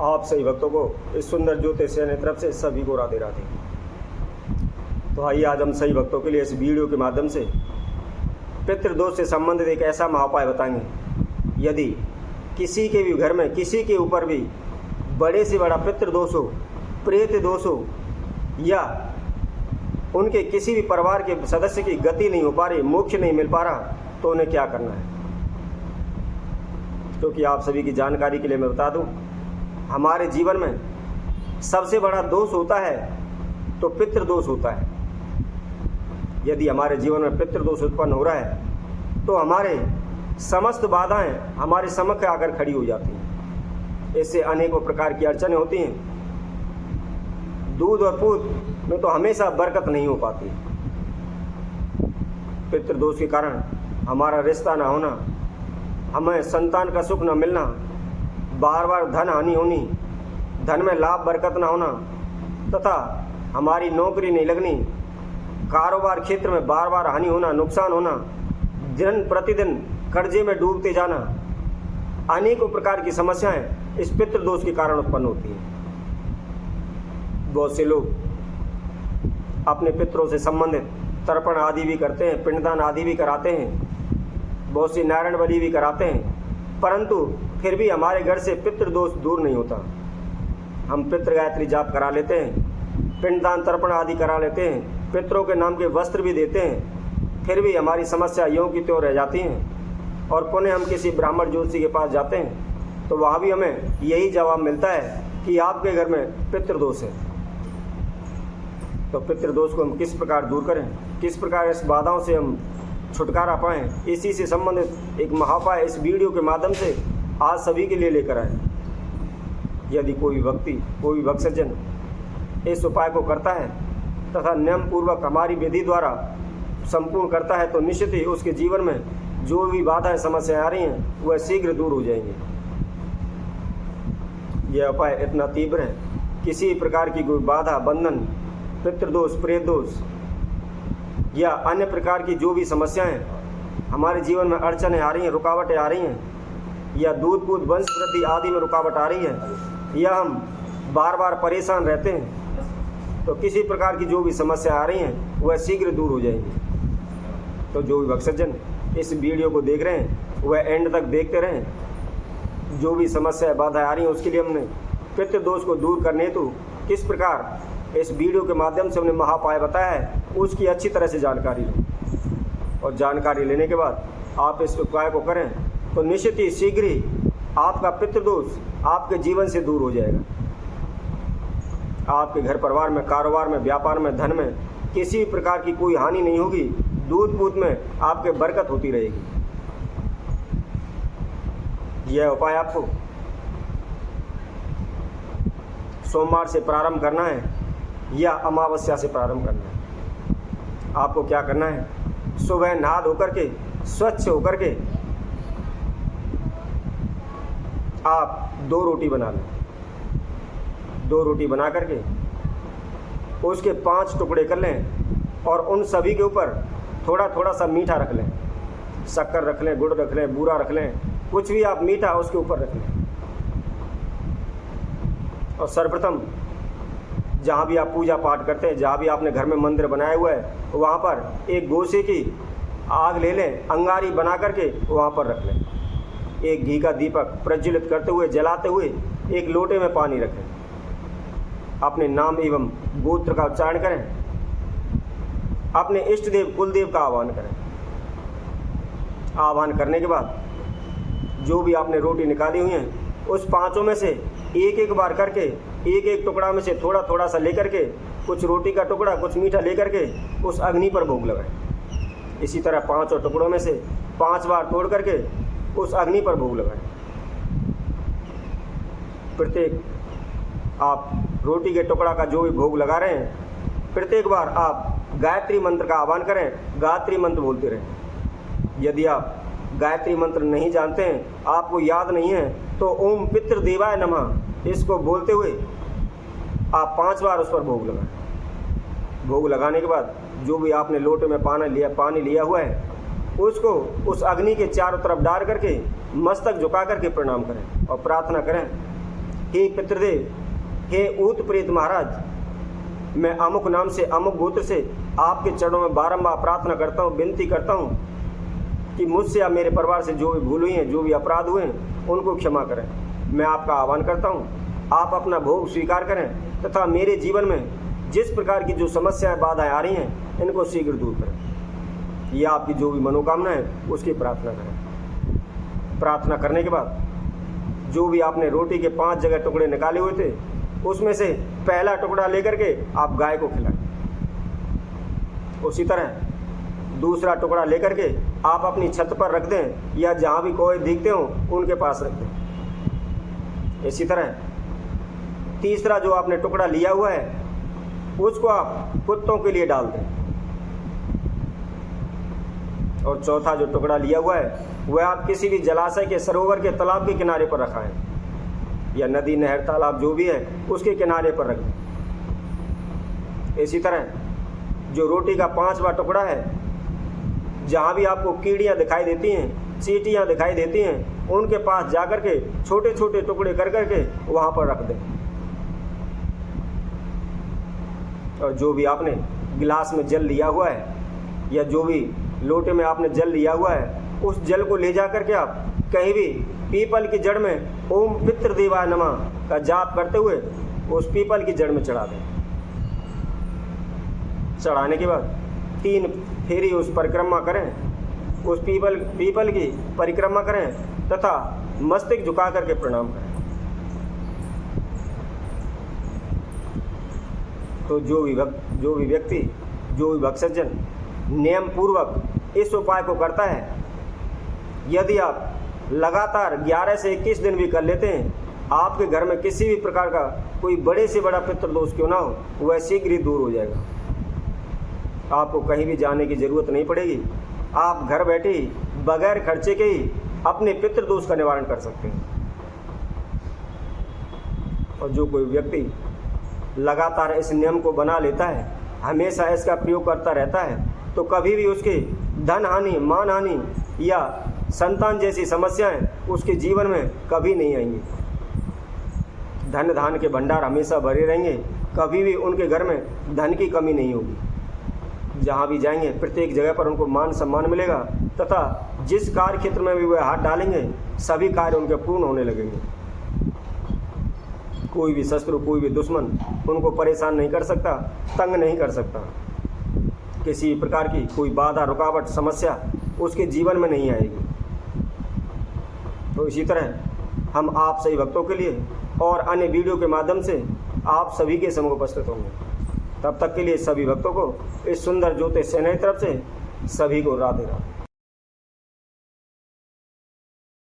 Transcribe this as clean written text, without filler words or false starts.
आप सभी भक्तों को इस सुंदर ज्योतिष की तरफ से सभी को राधे राधे। तो आइए आज हम सही भक्तों के लिए इस वीडियो के माध्यम से पितृदोष से संबंधित एक ऐसा महाउपाय बताएंगे। यदि किसी के भी घर में किसी के ऊपर भी बड़े से बड़ा पितृदोष हो, प्रेत दोष हो, या उनके किसी भी परिवार के सदस्य की गति नहीं हो पा रही, मोक्ष नहीं मिल पा रहा, तो उन्हें क्या करना है। क्योंकि आप सभी की जानकारी के लिए मैं बता दूं, हमारे जीवन में सबसे बड़ा दोष होता है तो पितृदोष होता है। यदि हमारे जीवन में पितृदोष उत्पन्न हो रहा है तो हमारे समस्त बाधाएं हमारे समक्ष आकर खड़ी हो जाती हैं। इससे अनेकों प्रकार की अड़चनें होती हैं। दूध और पूत में तो हमेशा बरकत नहीं हो पाती। पितृदोष के कारण हमारा रिश्ता ना होना, हमें संतान का सुख न मिलना, बार बार धन हानि होनी, धन में लाभ बरकत ना होना, तथा हमारी नौकरी नहीं लगनी, कारोबार क्षेत्र में बार बार हानि होना, नुकसान होना, दिन प्रतिदिन कर्जे में डूबते जाना, अनेकों प्रकार की समस्याएं इस पितृदोष के कारण उत्पन्न होती हैं। बहुत से लोग अपने पितरों से संबंधित तर्पण आदि भी करते हैं, पिंडदान आदि भी कराते हैं, बहुत सी नारायण बलि भी कराते हैं, परंतु फिर भी हमारे घर से पितृदोष दूर नहीं होता। हम पितृ गायत्री जाप करा लेते हैं, पिंडदान तर्पण आदि करा लेते हैं, पितरों के नाम के वस्त्र भी देते हैं, फिर भी हमारी समस्या यों की त्यों रह जाती हैं। और पुनः हम किसी ब्राह्मण ज्योतिषी के पास जाते हैं तो वहाँ भी हमें यही जवाब मिलता है कि आपके घर में पितृदोष है। तो पितृदोष को हम किस प्रकार दूर करें, किस प्रकार इस बाधाओं से हम छुटकारा पाएँ, इसी से संबंधित एक महाउपाय इस वीडियो के माध्यम से आज सभी के लिए लेकर आए। यदि कोई व्यक्ति, कोई भक्तजन इस उपाय को करता है तथा नियम पूर्वक हमारी विधि द्वारा संपूर्ण करता है तो निश्चित ही उसके जीवन में जो भी बाधाएं समस्याएं आ रही हैं वह शीघ्र दूर हो जाएंगी। यह उपाय इतना तीव्र है, किसी प्रकार की कोई बाधा, बंधन, पितृदोष, प्रेत दोष या अन्य प्रकार की जो भी समस्याएं हमारे जीवन में अड़चनें आ रही हैं, रुकावटें आ रही हैं, या दूध पूत वंश वृद्धि आदि में रुकावट आ रही है, या हम बार बार परेशान रहते हैं, तो किसी प्रकार की जो भी समस्या आ रही हैं वह शीघ्र दूर हो जाएगी। तो जो भी भक्तजन इस वीडियो को देख रहे हैं वह एंड तक देखते रहें। जो भी समस्या बाधा आ रही हैं उसके लिए हमने पितृदोष को दूर करने हेतु किस प्रकार इस वीडियो के माध्यम से हमने महाउपाय बताया है, उसकी अच्छी तरह से जानकारी लें। और जानकारी लेने के बाद आप इस उपाय को करें तो निश्चित ही शीघ्र ही आपका पितृदोष आपके जीवन से दूर हो जाएगा। आपके घर परिवार में, कारोबार में, व्यापार में, धन में किसी प्रकार की कोई हानि नहीं होगी। दूध पूत में आपके बरकत होती रहेगी। यह उपाय आपको सोमवार से प्रारंभ करना है या अमावस्या से प्रारंभ करना है। आपको क्या करना है, सुबह नहा धोकर के, स्वच्छ होकर के आप 2 रोटी बना लें। 2 रोटी बना करके उसके 5 टुकड़े कर लें और उन सभी के ऊपर थोड़ा थोड़ा सा मीठा रख लें। शक्कर रख लें, गुड़ रख लें, बूरा रख लें, कुछ भी आप मीठा उसके ऊपर रख लें। और सर्वप्रथम जहाँ भी आप पूजा पाठ करते हैं, जहाँ भी आपने घर में मंदिर बनाया हुआ है, वहाँ पर एक गोसे की आग ले लें, अंगारी बना करके वहाँ पर रख लें। एक घी का दीपक प्रज्वलित करते हुए, जलाते हुए एक लोटे में पानी रखें। अपने नाम एवं गोत्र का उच्चारण करें, अपने इष्ट देव कुलदेव का आह्वान करें। आह्वान करने के बाद जो भी आपने रोटी निकाली हुई हैं उस 5 में से एक एक बार करके, एक एक टुकड़ा में से थोड़ा थोड़ा सा लेकर के, कुछ रोटी का टुकड़ा, कुछ मीठा लेकर के उस अग्नि पर भोग लगाएं। इसी तरह 5 टुकड़ों में से 5 बार तोड़ करके उस अग्नि पर भोग लगाएं। प्रत्येक आप रोटी के टुकड़ा का जो भी भोग लगा रहे हैं, प्रत्येक बार आप गायत्री मंत्र का आह्वान करें, गायत्री मंत्र बोलते रहें। यदि आप गायत्री मंत्र नहीं जानते हैं, आपको याद नहीं है, तो ओम पितृदेवाय नमः इसको बोलते हुए आप 5 बार उस पर भोग लगाएं। भोग लगाने के बाद जो भी आपने लोटे में पानी लिया हुआ है उसको उस अग्नि के चारों तरफ डाल करके मस्तक झुका करके प्रणाम करें और प्रार्थना करें हे पितृदेव, हे ऊत प्रेत महाराज, मैं अमुक नाम से अमुक गोत्र से आपके चरणों में बारंबार प्रार्थना करता हूँ, विनती करता हूँ कि मुझसे या मेरे परिवार से जो भी भूल हुई हैं, जो भी अपराध हुए हैं, उनको क्षमा करें। मैं आपका आह्वान करता हूँ, आप अपना भोग स्वीकार करें तथा मेरे जीवन में जिस प्रकार की जो समस्याएं बाधाएं आ रही हैं, इनको शीघ्र दूर करें। यह आपकी जो भी मनोकामना है उसकी प्रार्थना करें। प्रार्थना करने के बाद जो भी आपने रोटी के 5 जगह टुकड़े निकाले हुए थे, उसमें से पहला टुकड़ा लेकर के आप गाय को खिलाएं। उसी तरह दूसरा टुकड़ा लेकर के आप अपनी छत पर रख दें या जहाँ भी कोई दिखते हो उनके पास रख दें। इसी तरह तीसरा जो आपने टुकड़ा लिया हुआ है उसको आप कुत्तों के लिए डाल दें। और चौथा जो टुकड़ा लिया हुआ है वह आप किसी भी जलाशय के, सरोवर के, तालाब के किनारे पर रखाएं या नदी, नहर, तालाब जो भी है उसके किनारे पर रख दें। इसी तरह जो रोटी का 5वां टुकड़ा है, जहाँ भी आपको कीड़ियाँ दिखाई देती हैं, चींटियाँ दिखाई देती हैं, उनके पास जाकर के छोटे छोटे टुकड़े कर करके वहाँ पर रख दें। और जो भी आपने गिलास में जल लिया हुआ है या जो भी लोटे में आपने जल लिया हुआ है, उस जल को ले जा करके आप कहीं भी पीपल की जड़ में ओम पितृदेवाय नमः का जाप करते हुए उस पीपल की जड़ में चढ़ा दें। चढ़ाने के बाद 3 फेरी उस परिक्रमा करें, उस पीपल की परिक्रमा करें तथा मस्तक झुका करके प्रणाम करें। तो जो भी व्यक्ति, जो भी भक्तजन नियम पूर्वक इस उपाय को करता है, यदि आप लगातार 11 से 21 दिन भी कर लेते हैं, आपके घर में किसी भी प्रकार का कोई बड़े से बड़ा पितृदोष क्यों ना हो, वह शीघ्र ही दूर हो जाएगा। आपको कहीं भी जाने की ज़रूरत नहीं पड़ेगी। आप घर बैठे ही बगैर खर्चे के ही अपने पितृदोष का निवारण कर सकते हैं। और जो कोई व्यक्ति लगातार इस नियम को बना लेता है, हमेशा इसका प्रयोग करता रहता है, तो कभी भी उसके धन हानि, मान हानि या संतान जैसी समस्याएं उसके जीवन में कभी नहीं आएंगी। धन धान के भंडार हमेशा भरे रहेंगे, कभी भी उनके घर में धन की कमी नहीं होगी। जहाँ भी जाएंगे प्रत्येक जगह पर उनको मान सम्मान मिलेगा तथा जिस कार्य क्षेत्र में भी वह हाथ डालेंगे सभी कार्य उनके पूर्ण होने लगेंगे। कोई भी शत्रु, कोई भी दुश्मन उनको परेशान नहीं कर सकता, तंग नहीं कर सकता। किसी प्रकार की कोई बाधा, रुकावट, समस्या उसके जीवन में नहीं आएगी। तो इसी तरह हम आप सभी भक्तों के लिए और अन्य वीडियो के माध्यम से आप सभी के समूह उपस्थित होंगे। तब तक के लिए सभी भक्तों को इस सुंदर ज्योतिष सेना की तरफ से सभी को राधे राधे।